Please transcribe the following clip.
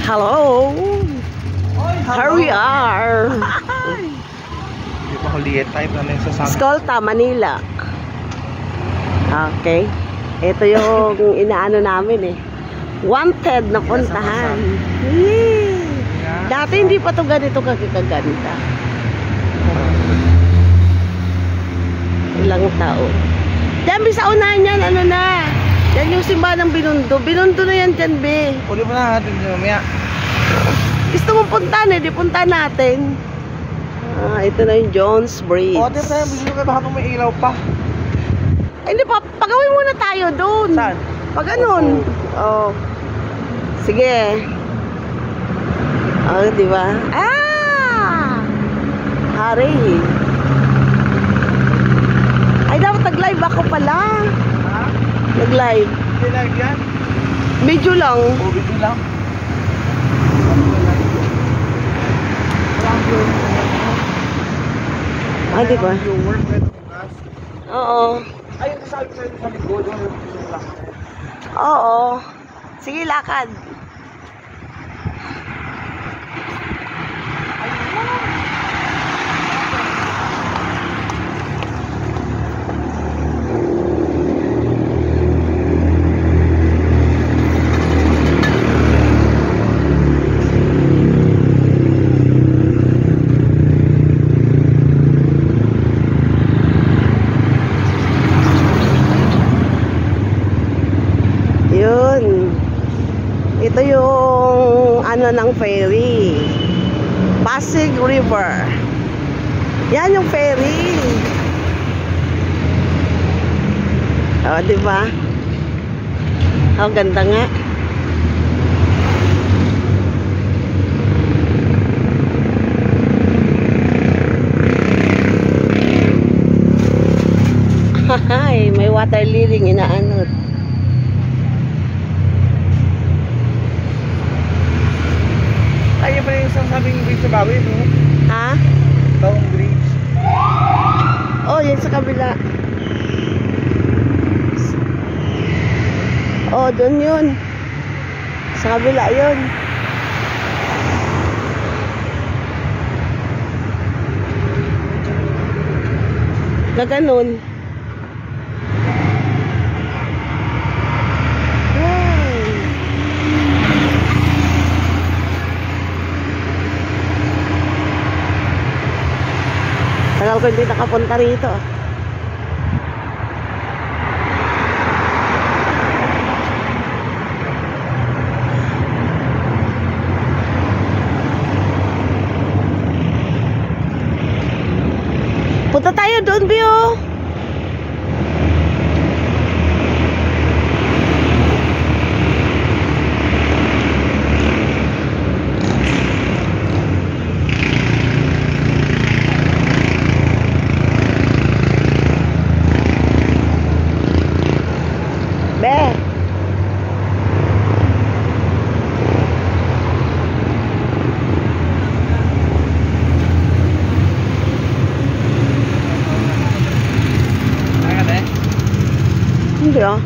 Hello! Here we are! Hindi pa Juliet type na lang sa Escolta, Manila. Okay. Ito yung inaano namin eh. Wanted na puntahan. Yay! Dati hindi pa to ganito kaganda. Ilang taon. Diyan, sa unahan yan, ano na. Yan yung simbahan ng Binondo. Binondo na yan dyan, be. Uli mo na natin mamaya. Gusto mong puntahan eh, di punta natin. Ito na yung Jones Bridge. O, di ba, bilis ka baka may ilaw pa. Ay, hindi pa, pagawin muna tayo doon. Saan? Pag ganun. Oh. Sige. Oh, di ba? Hari. Ay, dapat nag-live ako pala. Ha? Nag-live. Hindi live yan? Medyo lang. O, video lang. Di ba? Viewer, pwede bukas. Oo. Ay, sabi sa'yo sa likod. Oo. Sige, lakad. Ito yung ano ng ferry, Pasig River. Yan yung ferry. Oh, di ba? Oh, ganda nga. Ay, may water liling inaanod. Ay, pa yung sabing bridge sa Bawi, no? Ha? Taong bridge. Oh, yan sa kabila. Oh, doon yun. Sa kabila yun. Gaganon. Tagal ko hindi nakapunta rito. Punta tayo doon, Bio. Hindi ah.